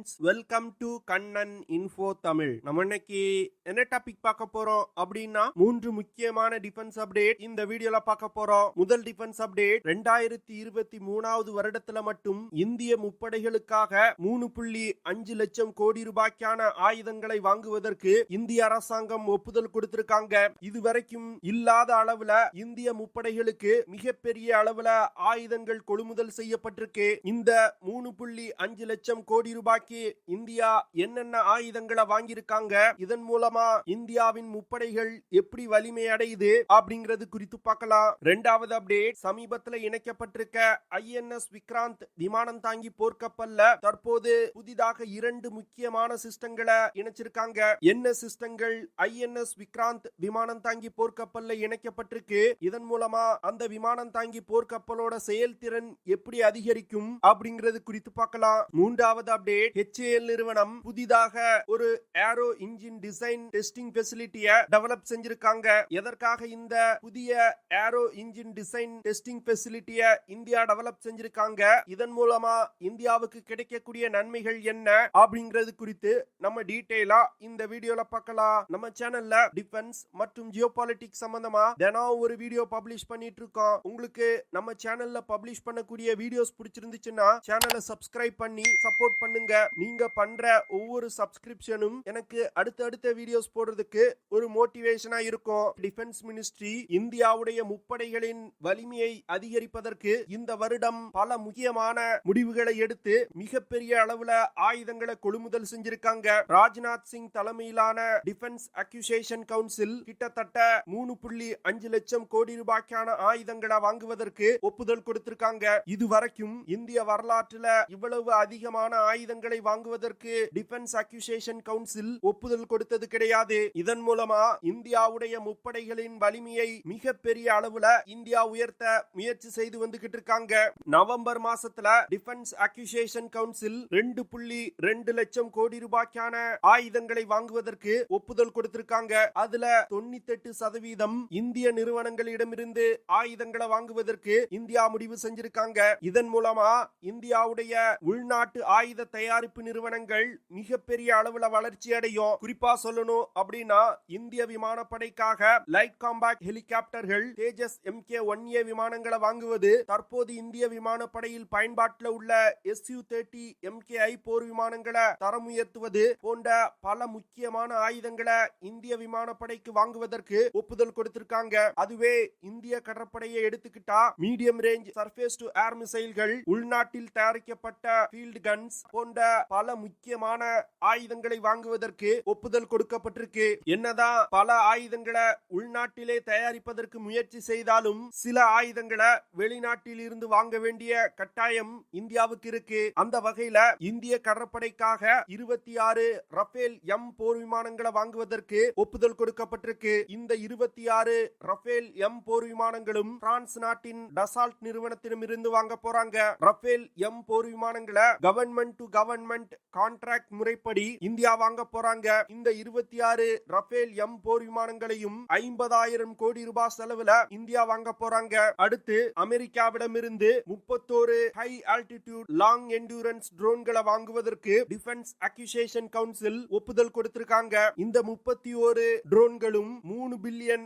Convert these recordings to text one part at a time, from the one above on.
Friends, welcome to Kannan info Tamil. நம்ம இன்னைக்கு என்ன டாபிக் பார்க்க போறோம் அப்படின்னா, 3 முக்கியமான டிஃபென்ஸ் அப்டேட் இந்த வீடியோல பார்க்க போறோம். முதல் டிஃபென்ஸ் அப்டேட், 2023 வருடத்துல மட்டும் இந்திய முப்படைகளுக்காக 3.5 லட்சம் கோடி ரூபாய்க்கான ஆயுதங்களை வாங்குவதற்கு இந்திய அரசாங்கம் ஒப்புதல் கொடுத்திருக்காங்க. இதுவரைக்கும் இல்லாத அளவுல இந்திய முப்படைகளுக்கு மிகப்பெரிய அளவுல ஆயுதங்கள் கொள்முதல் செய்யப்பட்டிருக்கு. இந்த 3.5 லட்சம் கோடி ரூபாய்க்கு இந்தியா என்னென்ன ஆயுதங்களை வாங்கியிருக்காங்க, இதன் மூலமா இந்தியாவின் முப்படைகள் எப்படி வலிமை அடையுது அப்படிங்கிறது குறித்து பார்க்கலாம். இரண்டாவது அப்டேட், சமீபத்தில் இணைக்கப்பட்டிருக்க INS விக்ராந்த் விமானம் தாங்கி போர்க்கப்பல்ல தற்போது புதிதாக 2 முக்கியமான சிஸ்டங்களை இணைச்சிருக்காங்க. என்ன சிஸ்டங்கள் INS விக்ராந்த் விமானம் தாங்கி போர்க்கப்பல்ல இணைக்கப்பட்டிருக்கு, இதன் மூலமா அந்த விமானம் தாங்கி போர்க்கப்பலோட செயல்திறன் எப்படி அதிகரிக்கும் அப்படிங்கிறது குறித்து பார்க்கலாம். மூன்றாவது அப்டேட், HAL நிறுவனம் புதிதாக ஒரு ஏரோ இன்ஜின் டிசைன் டெஸ்டிங் ஃபெசிலிட்டியை டெவலப் செஞ்சிருக்காங்க. எதற்காக இந்த புதிய ஏரோ இன்ஜின் டிசைன் டெஸ்டிங் ஃபெசிலிட்டியை இந்தியா டெவலப் செஞ்சிருக்காங்க, இதன் மூலமா இந்தியாவுக்கு கிடைக்கக்கூடிய நன்மைகள் என்ன அப்படிங்கிறது குறித்து நம்ம டீடைலா இந்த வீடியோல பார்க்கலாம். நம்ம சேனல்ல டிஃபென்ஸ் மற்றும் ஜியோபாலிட்டிக்ஸ் சம்பந்தமா தினம் ஒரு வீடியோ பப்ளிஷ் பண்ணிட்டு இருக்கோம். உங்களுக்கு நம்ம சேனல்ல பப்ளிஷ் பண்ணக்கூடிய வீடியோஸ் பிடிச்சிருந்துச்சுன்னா சேனலை சப்ஸ்கிரைப் பண்ணி சப்போர்ட் பண்ணுங்க. நீங்க பண்ற ஒவ்வொரு சப்ஸ்கிரிப்ஷனும் எனக்கு அடுத்த வீடியோஸ் போடுறதுக்கு ஒரு மோட்டிவேஷனா இருக்கும். டிஃபென்ஸ் மினிஸ்ட்ரி இந்தியாவுடைய முப்படைகளின் வலிமையை அதிகரிப்பதற்கு இந்த வருடம் பல முக்கியமான முடிவுகளை எடுத்து மிகப்பெரிய அளவுல ஆயுதங்களை கொள்முதல் செஞ்சிருக்காங்க. ராஜ்நாத் சிங் தலைமையிலான டிஃபென்ஸ் அக்யூசேஷன் கவுன்சில் கிட்டத்தட்ட 3.5 லட்சம் கோடி ரூபாய்க்கான ஆயுதங்களை வாங்குவதற்கு ஒப்புதல் கொடுத்திருக்காங்க. இதுவரைக்கும் இந்திய வரலாற்றுல இவ்வளவு அதிகமான ஆயுதங்களை வாங்குவதற்கு டிஃபென்ஸ் அக்யூசேஷன் கவுன்சில் ஒப்புதல் கொடுத்தது கிடையாது. இதன் மூலமா இந்தியாவுடைய முப்படைகளின் வலிமையை மிகப்பெரிய அளவுல இந்தியா உயர்த்த முயற்சி செய்து வந்துகிட்டு இருக்காங்க. நவம்பர் மாசத்துல டிஃபென்ஸ் அக்யூசேஷன் கவுன்சில் 2.2 லட்சம் கோடி ரூபாய்க்கான ஆயுதங்களை வாங்குவதற்கு ஒப்புதல் கொடுத்திருக்காங்க. அதுல 98% இந்திய நிறுவனங்களிடமிருந்து ஆயுதங்களை வாங்குவதற்கு இந்தியா முடிவு செஞ்சிருக்காங்க. இதன் மூலமா இந்தியாவுடைய உள்நாட்டு ஆயுத தயாரிப்பு நிறுவனங்கள் மிகப்பெரிய அளவுல வளர்ச்சி அடையும். குறிப்பா சொல்லணும் அப்படின்னா, இந்திய விமானப்படைக்காக லைட் காம்பாக்ட் ஹெலிகாப்டர்கள் தேஜஸ் MK-1A விமானங்களை வாங்குவது, தற்போது இந்திய விமானப்படையில் பயன்பாட்டில் உள்ள Su-30 MKI போர் விமானங்களை தரம் உயர்த்துவது போன்ற பல முக்கியமான ஆயுதங்களை இந்திய விமானப்படைக்கு வாங்குவதற்கு ஒப்புதல் கொடுத்திருக்காங்க. அதுவே இந்திய கடற்படையை எடுத்துக்கிட்டா medium range surface to air மிசைல்கள், உள்நாட்டில் தயாரிக்கப்பட்ட ஃபீல்ட் கன்ஸ் போன்ற பல முக்கியமான ஆயுதங்களை வாங்குவதற்கு ஒப்புதல் கொடுக்கப்பட்டிருக்கு. என்னதான் பல ஆயுதங்களை உள்நாட்டிலே தயாரிப்பதற்கு முயற்சி செய்தாலும் சில ஆயுதங்களை வெளிநாட்டில் இருந்து வாங்க வேண்டிய கட்டாயம் இந்தியாவுக்கு இருக்கு. அந்த வகையில இந்திய கடற்படைக்காக 26 ரஃபேல் M போர் விமானங்களை வாங்குவதற்கு ஒப்புதல் கொடுக்கப்பட்டிருக்கு. இந்த 26 ரஃபேல் M போர் விமானங்களும் பிரான்ஸ் நாட்டின் டசால்ட் நிறுவனத்திடமிருந்து வாங்க போறாங்க. ரஃபேல் M போர் விமானங்களை கவர்மெண்ட் டு கவர்மெண்ட் கான்ட்ராக்ட் முறைப்படி இந்தியா வாங்க போறாங்க. இந்த 26 ரஃபேல் M போர் விமானங்களையும் 50,000 கோடி ரூபாய் செலவுல இந்தியா வாங்க போறாங்க. அடுத்து அமெரிக்காவிடமிருந்து 31 ஹை ஆல்டிடியூட் லாங் என்டூரன்ஸ் ட்ரோன்களை வாங்குவதற்கு டிஃபென்ஸ் அக்யூசேஷன் கவுன்சில் ஒப்புதல் கொடுத்திருக்காங்க. இந்த 31 ட்ரோன்களும் $3 பில்லியன்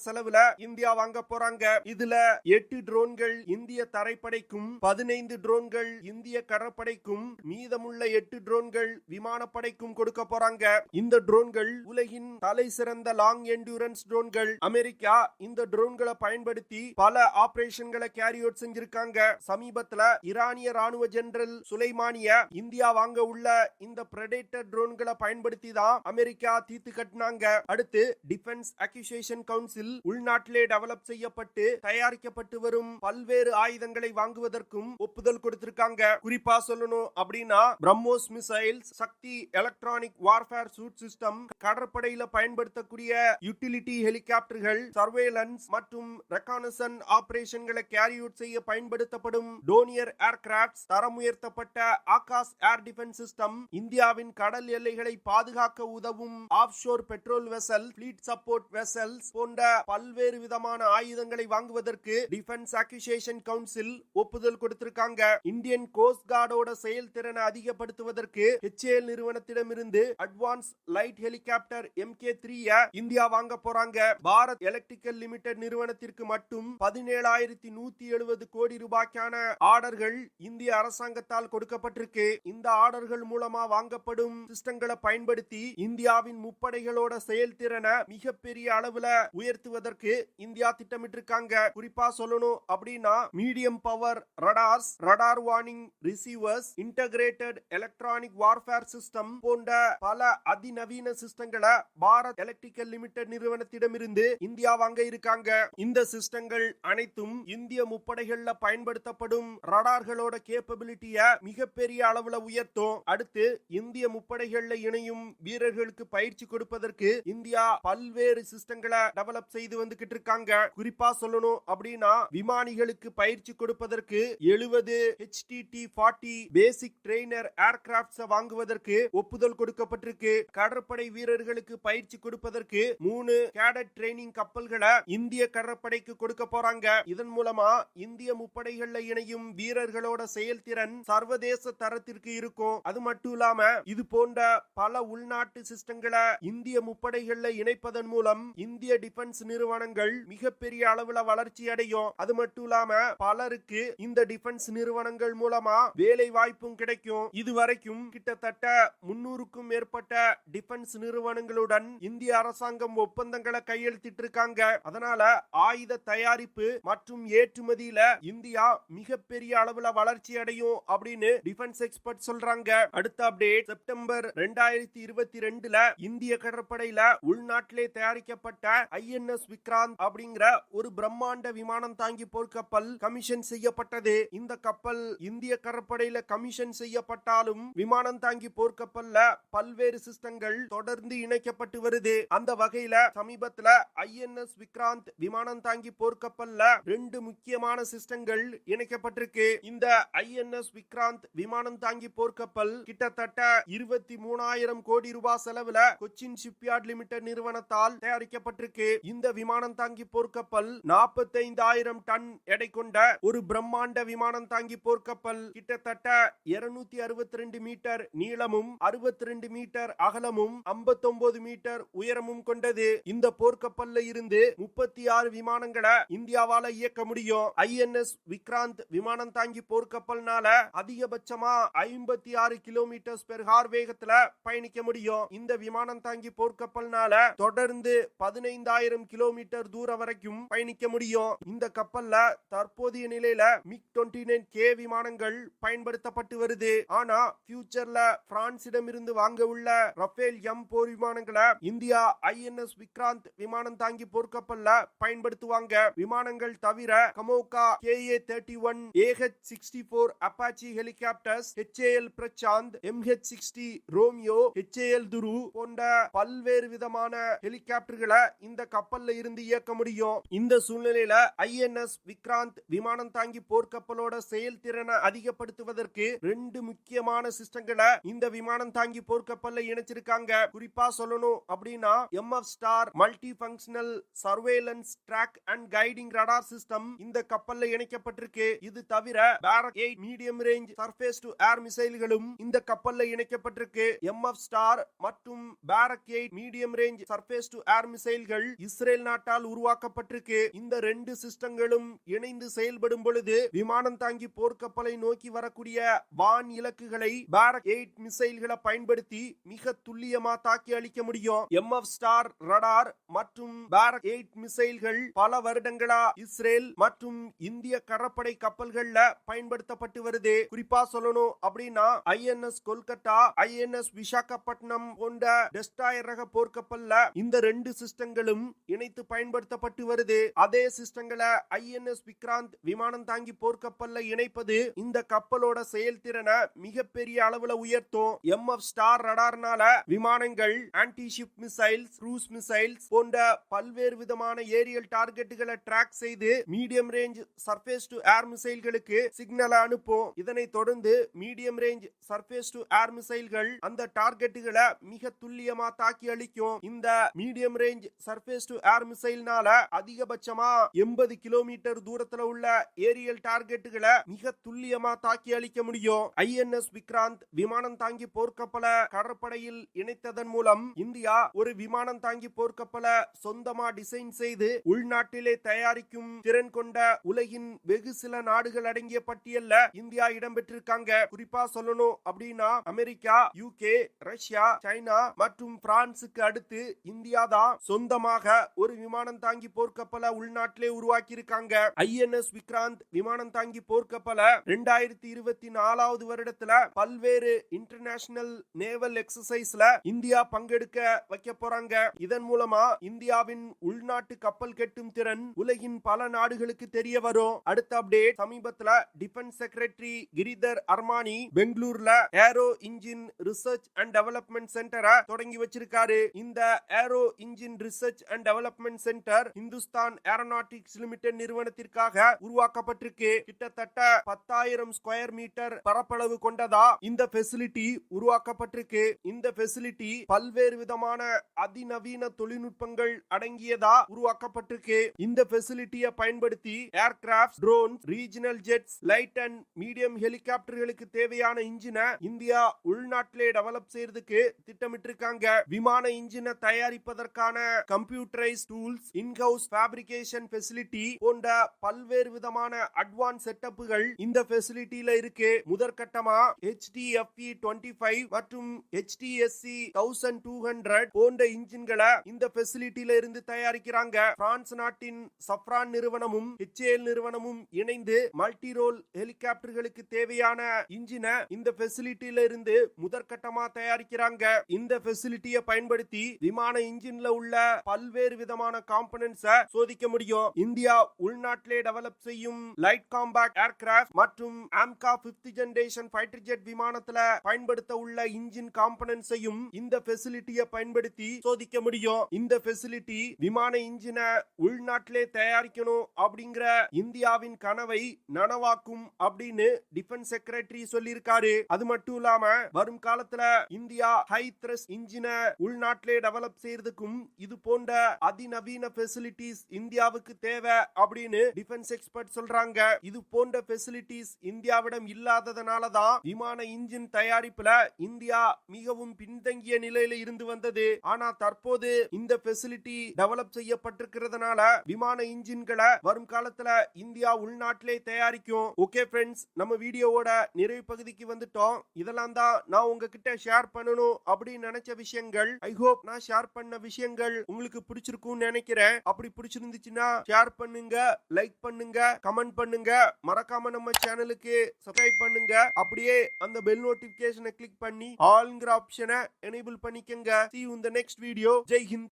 செலவுல இந்தியா வாங்க போறாங்க. இதுல 8 ட்ரோன்கள் இந்திய தரைப்படைக்கும், 15 ட்ரோன்கள் இந்திய கடற்படைக்கும், மீதமுள்ள 8 ட்ரோன்கள் விமானப்படைக்கும் கொடுக்க போறாங்க. இந்த ட்ரோன்கள் உலகின் தலை சிறந்த லாங் என்டூரன்ஸ் ட்ரோன்கள். அமெரிக்கா இந்த ட்ரோன்களை பயன்படுத்தி பல ஆபரேஷன்களை கேரி அவுட் செஞ்சிருக்காங்க. சமீபத்துல ஈரானிய ராணுவ ஜெனரல் சுலைமானிய இந்தியா வாங்க உள்ள இந்த பிரெடேட்டர் ட்ரோன்களை பயன்படுத்தி தான் அமெரிக்கா தீர்த்து கட்டினாங்க. அடுத்து டிஃபென்ஸ் அக்யூசேஷன் கவுன்சில் உள்நாட்டிலே டெவலப் செய்யப்பட்டு தயாரிக்கப்பட்டு வரும் பல்வேறு ஆயுதங்களை வாங்குவதற்கும் ஒப்புதல் கொடுத்திருக்காங்க. குறிப்பா சொல்லணும் அப்படின்னா, பிரம்மோஸ் மிசைல்ஸ், சக்தி எலக்ட்ரானிக் வார்ஃபேர் சூட் சிஸ்டம், கடற்படையில பயன்படுத்தக்கூடிய யூட்டிலிட்டி ஹெலிகாப்டர்கள், சர்வேலன்ஸ் மற்றும் ரெகானசன் ஆபரேஷன்களை கேரி அவுட் செய்ய பயன்படுத்தப்படும் டோனியர் ஏர்கிராப்ட்ஸ், தரம் உயர்த்தப்பட்ட ஆகாஷ் ஏர் டிஃபென்ஸ் சிஸ்டம், இந்தியாவின் கடல் எல்லைகளை பாதுகாக்க உதவும் offshore patrol vessel, fleet support vessels போன்ற பல்வேறு விதமான ஆயுதங்களை வாங்குவதற்கு டிஃபென்ஸ் அக்யூசேஷன் கவுன்சில் ஒப்புதல் கொடுத்திருக்காங்க. இந்தியன் கோஸ்ட் கார்டோட செயல்திறனை செயல்திறனை அதிகப்படுத்துவதற்கு HAL நிறுவனத்திடமிருந்து advance light helicopter MK3 India வாங்க போறாங்க. பாரத் எலக்ட்ரிக்கல் லிமிடெட் நிறுவனத்திற்கு மட்டும் 17,170 கோடி ரூபாய்க்கான ஆர்டர்கள் இந்திய அரசாங்கத்தால் கொடுக்கப்பட்டிருக்கு. இந்த ஆர்டர்கள் மூலமா வாங்கப்படும் சிஸ்டங்களை பயன்படுத்தி இந்தியாவின் முப்படைகளோட செயல்திறனை மிகப்பெரிய அளவுல உயர்த்துவதற்கு இந்தியா திட்டமிட்டிருக்காங்க. குறிப்பா சொல்லணும் அப்படின்னா medium power radars, radar warning receivers, integrated electronic warfare system போன்ற பல அதிநவீன சிஸ்டங்களை பாரத் எலக்ட்ரிக்கல் லிமிடெட் நிறுவனத்திடமிருந்து இந்தியா வாங்க இருக்காங்க. இந்த சிஸ்டங்கள் அனைத்தும் இந்திய முப்படைகள்ல பயன்படுத்தப்படும் ரடார்களோட கேப்பபிலிட்டிய மிகப்பெரிய அளவுல உயர்த்தும். அடுத்து இந்திய முப்படைகள்ல இணையும் வீரர்களுக்கு பயிற்சி கொடுப்பதற்கு இந்தியா பல்வேறு சிஸ்டங்களை டெவலப் செய்து வந்துகிட்டு இருக்காங்க. குறிப்பா சொல்லணும் அப்படின்னா விமானிகளுக்கு பயிற்சி கொடுப்பதற்கு 70 HTT-40 பேசிக் ட்ரெய்னர் ஏர்கிராப்ட்ஸ் வாங்குவதற்கு ஒப்புதல் கொடுக்கப்பட்டிருக்கு. கடற்படை வீரர்களுக்கு பயிற்சி கொடுப்பதற்கு 3 கேடட் ட்ரெய்னிங் கப்பல்களை இந்திய கடற்படைக்கு கொடுக்க போறாங்க. இதன் மூலமா இந்திய முப்படைகள்ல இணையும் வீரர்களோட செயல்திறன் சர்வதேச தரத்திற்கு இருக்கும். அது மட்டும் இல்லாம இது போன்ற பல உள்நாட்டு சிஸ்டங்களை இந்திய முப்படைகள்ல இணைப்பதன் மூலம் இந்திய டிஃபென்ஸ் நிறுவனங்கள் மிகப்பெரிய அளவுல வளர்ச்சி அடையும். அது மட்டும் இல்லாம பலருக்கு இந்த டிஃபென்ஸ் நிறுவனங்கள் மூலமா வேலை வாய்ப்பும் கிடைக்கும். இதுவரைக்கும் கிட்டத்தட்ட 300க்கும் மேற்பட்ட டிஃபென்ஸ் நிறுவனங்களுடன் இந்திய அரசாங்கம் ஒப்பந்தங்களை கையெழுத்திட்டு இருக்காங்க. அதனால ஆயுத தயாரிப்பு மற்றும் ஏற்றுமதியில இந்தியா மிகப்பெரிய அளவுல வளர்ச்சி அடையும் அப்படின்னு டிஃபென்ஸ் எக்ஸ்பர்ட் சொல்றாங்க. அடுத்த அப்டேட், செப்டம்பர் 2022ல இந்திய கடற்படையில உள்நாட்டிலே தயாரிக்கப்பட்ட INS விக்ராந்த் அப்படிங்கிற ஒரு பிரம்மாண்ட விமானம் தாங்கி போர்க்கப்பல் கமிஷன் செய்யப்பட்டது. இந்த கப்பல் இந்திய கடற்படையில கமிஷன் செய்யப்பட்டாலும் விமானம் தாங்கி போர்க்கப்பல்ல பல்வேறு சிஸ்டங்கள் தொடர்ந்து இணைக்கப்பட்டு வருது. அந்த வகையில சமீபத்துல INS விக்ராந்த் விமானம் தாங்கி போர்க்கப்பல்ல 2 முக்கியமான சிஸ்டங்கள் இணைக்கப்பட்டிருக்கு. இந்த INS விக்ராந்த் விமானம் தாங்கி போர்க்கப்பல் கிட்டத்தட்ட 23,000 கோடி ரூபாய் செலவுல கொச்சின் ஷிப்யார்ட் லிமிடெட் நிறுவனத்தால் தயாரிக்கப்பட்டிருக்கு. இந்த விமானம் தாங்கி போர்க்கப்பல் 45,000 டன் எடை கொண்ட ஒரு பிரம்மாண்ட விமானம் தாங்கி போர்க்கப்பல். கிட்டத்தட்ட 262 மீட்டர் நீளமும் 62 மீட்டர் அகலமும் 59 மீட்டர் உயரமும் கொண்டது. இந்த போர்க்கப்பல்ல இருந்து 36 விமானங்களை இந்தியாவால இயக்க முடியும். INS விக்ராந்த் விமானம் தாங்கி போர்க்கப்பல்னால அதிகபட்சமா 56 கிலோமீட்டர் பெர் ஹார் வேகத்துல பயணிக்க முடியும். இந்த விமானம் தாங்கி போர்க்கப்பல்னால தொடர்ந்து 15,000 கிலோமீட்டர் தூரம் வரைக்கும் பயணிக்க முடியும். இந்த கப்பல்ல தற்போதைய நிலையில MiG-29K விமானங்கள் பயன்படுத்தப்பட்டு வருது. ஆனா ஃபியூச்சர்ல பிரான்சிடம் இருந்து வாங்க உள்ள ரஃபேல் M போர் விமானங்களை இந்தியா INS விக்ராந்த் விமானம் தாங்கி போர்க்கப்பல்ல பயன்படுத்துவாங்க. விமானங்கள் தவிர Kamov KA-31, AH-64 Apache helicopters, HAL Prachand, MH-60 Romeo, HAL Dhruv போன்ற பல்வேறு விதமான ஹெலிகாப்டர்களை இந்த கப்பல்ல இருந்து இயக்க முடியும். இந்த சூழ்நிலையில INS விக்ராந்த் விமானம் தாங்கி போர்க்கப்பலோட செயல்திறனை அதிகப்படுத்துவதற்கு 2 முக்கியமான சிஸ்டங்களை இந்த விமானம் தாங்கி போர்க்கப்பல்ல இணைச்சிருக்காங்க. குறிப்பா சொல்லணும் அப்படின்னா MF star multi functional surveillance track and guiding radar system இந்த கப்பல்ல இணைக்கப்பட்டிருக்கு. இது தவிர Barak 8 medium range surface to air மிசைல்களும் இந்த கப்பல்ல இணைக்கப்பட்டிருக்கு. MF ஸ்டார் மற்றும் Barak 8 medium range surface to air மிசைல்கள் இஸ்ரேல் நாட்டால் உருவாக்கப்பட்டிருக்கு. இந்த 2 சிஸ்டங்களும் இணைந்து செயல்படும் பொழுது விமானம் தாங்கி போர்க்கப்பலை நோக்கி வரக்கூடிய வான் இலக்குகளை பாரக் 8 மிசைல்களை பயன்படுத்தி மிக துல்லியமா தாக்கி அளிக்க முடியும். MF ஸ்டார் ரடார் மற்றும் பாரக் 8 மிசைல்கள் பல வருடங்களா இஸ்ரேல் மற்றும் இந்திய கடற்படை கப்பல்கள்ல பயன்படுத்தப்பட்டு வருது. குறிப்பா சொல்லணும் அப்படின்னா INS கொல்கத்தா, INS விசாகப்பட்டினம் போன்ற டெஸ்ட்ராயர் ரக போர்க்கப்பல்ல இந்த 2 சிஸ்டங்களும் இணைத்து பயன்படுத்தப்பட்டு வருது. அதே சிஸ்டங்களை INS விக்ராந்த் விமானம் தாங்கி போர்க்கப்பல்ல இணைப்பது இந்த கப்பலோட செயல்திறனை மிகப்பெரிய அளவுல உயர்த்தும். MF ஸ்டார் ரடார்னால விமானங்கள் anti ship missiles, cruise missiles போன்ற பல்வேறு விதமான ஏரியல் டார்கெட்டுகளை ட்ராக் செய்து medium range surface to air மிசைல்களுக்கு சிக்னலை அனுப்பும். இதனை தொடர்ந்து medium range surface to air மிசைல்கள் அந்த டார்கெட்டுகளை மிக துல்லியமா தாக்கி அளிக்கும். இந்த medium range surface to air மிசைல்னால அதிகபட்சமா 80 கிலோமீட்டர் தூரத்துல உள்ள ஏரியல் டார்கெட்டுகளை மிக துல்லியமா தாக்கி அளிக்க முடியும். INS விக்ராந்த் விமானம் தாங்கி போர்க்கப்பல கடற்படையில் இணைத்ததன் மூலம் இந்தியா ஒரு விமானம் தாங்கி போர்க்கப்பல சொந்தமா டிசைன் செய்து உள்நாட்டிலே தயாரிக்கும் திறன் கொண்ட உலகின் வெகு சில நாடுகள் அடங்கிய பட்டியல்ல இந்தியா இடம்பெற்றிருக்காங்க. குறிப்பா சொல்லணும் அப்படின்னா அமெரிக்கா, UK, ரஷ்யா, சைனா மற்றும் பிரான்சுக்கு அடுத்து இந்தியா தான் சொந்தமாக ஒரு விமானம் தாங்கி போர்க்கப்பல உள்நாட்டிலே உருவாக்கி இருக்காங்க. INS விக்ராந்த் விமானம் தாங்கி போர்க்கப்பல 2024 வருடத்துல பல்வேறு இன்டர்நேஷனல் நேவல் எக்ஸசைஸ்ல இந்தியா பங்கெடுக்க வைக்க போறாங்க. இதன் மூலமா இந்தியாவின் உள்நாட்டு கப்பல் கெட்டும் திறன் உலகின் பல நாடுகளுக்கு தெரிய வரும். அடுத்த அப்டேட், சமீபத்துல டிஃபென்ஸ் செக்ரட்டரி கிரிதர் அர்மானி பெங்களூர்ல aero engine research and development சென்டரை தொடங்கி வச்சிருக்காரு. இந்த aero engine research and development centre Hindustan Aeronautics Limited நிறுவனத்திற்காக உருவாக்கப்பட்டிருக்கு. கிட்டத்தட்ட 10,000 ஸ்கொயர் மீட்டர் பரப்பளவு கொண்டதா இந்த ஃபெசிலிட்டி உருவாக்கப்பட்டிருக்கு. இந்த ஃபெசிலிட்டி பல்வேறு விதமான அதிநவீன தொழில்நுட்பங்கள் அடங்கியதா உருவாக்கப்பட்டிருக்கு. இந்த ஃபெசிலிட்டியை பயன்படுத்தி aircraft, drones, regional jets, light and medium ஹெலிகாப்டர்களுக்கு தேவையான இன்ஜினை இந்தியா உள்நாட்டிலே டெவலப் செய்யறதுக்கு திட்டமிட்டிருக்காங்க. விமான இன்ஜினை தயாரிப்பதற்கான computerise tools, in-house fabrication facility போன்ற பல்வேறு விதமான அட்வான்ஸ் செட்டப்புகள் இந்த ஃபெசிலிட்டியில இருக்கு. முதற்கட்டமா HTFE 25 மற்றும் HTSC 1200 போன்ற இன்ஜின்களை இந்த ஃபெசிலிட்டியில இருந்து தயாரிக்கிறாங்க. பிரான்ஸ் நாட்டின் சஃப்ரான் நிறுவனமும் HAL நிறுவனமும் இணைந்து மல்டி ரோல் ஹெலிகாப்டர்களுக்கு தேவையான இன்ஜினை இந்த ஃபெசிலிட்டியில இருந்து முதற்கட்டமா தயாரிக்கிறாங்க. இந்த ஃபெசிலிட்டியை பயன்படுத்தி விமான இன்ஜின்ல உள்ள பல்வேறு விதமான காம்பனன்ட்ஸை சோதிக்க முடியும். இந்தியா உள்நாட்டிலே டெவலப் செய்யும் லைட் காம்பாக்ட் ஏர்கிராஃப்ட் மற்றும் AMCA 5th generation fighter jet விமானத்துல பயன்படுத்த உள்ள இன்ஜின் காம்பனன்ட்ஸையும் இந்த ஃபெசிலிட்டியை பயன்படுத்தி சோதிக்க முடியும். இந்த ஃபெசிலிட்டி விமான இன்ஜினை உள்நாட்டிலே தயாரிக்கணும் அப்படிங்கிற இந்தியாவின் கனவை நனவாக்கும் அப்படின்னு டிஃபென்ஸ் செக்ரட்டரி சொல்லியிருக்காரு. அது மட்டும் இல்லாம வரும் காலத்துல இந்தியா ஹை த்ரஸ்ட் இன்ஜினை உள்நாட்டிலே டெவலப் செய்யறதுக்கும் இது போன்ற அதிநவீன ஃபெசிலிட்டிஸ் இந்தியாவுக்கு தேவை அப்படின்னு டிஃபென்ஸ் எக்ஸ்பர்ட் சொல்றாங்க. இது போன்ற ஃபெசிலிட்டிஸ் இந்தியாவிடம் இல்லாததனால தான் விமான இன்ஜின் தயாரிப்புல இந்தியா மிகவும் பின்தங்கிய நிலையில இருந்து வந்தது. ஆனா தற்போது இந்த ஃபெசிலிட்டி டெவலப் செய்யப்பட்டிருக்கிறதுனால விமான இன்ஜின்களை வரும் காலத்துல இந்தியா உள்நாட்டிலே தயாரிக்கும். ஓகே ஃப்ரெண்ட்ஸ், நம்ம வீடியோவோட நிறைவு பகுதிக்கு வந்துட்டோம். இதெல்லாம் தான் நான் உங்ககிட்ட ஷேர் பண்ணணும் அப்படின்னு நினைச்ச விஷயங்கள். ஐ ஹோப் நான் ஷேர் பண்ண விஷயங்கள் உங்களுக்கு பிடிச்சிருக்கும்னு நினைக்கிறேன். அப்படி பிடிச்சிருந்துச்சுன்னா ஷேர் பண்ணுங்க, லைக் பண்ணுங்க, கமெண்ட் பண்ணுங்க. மறக்காம நம்ம சேனலுக்கு சப்ஸ்கிரைப் பண்ணுங்க. அப்படியே அந்த பெல் நோட்டிபிகேஷனை கிளிக் பண்ணி ஆல்ங்கிற ஆப்ஷனை எனேபிள் பண்ணிக்கங்க. See you in the next video. Jai Hind.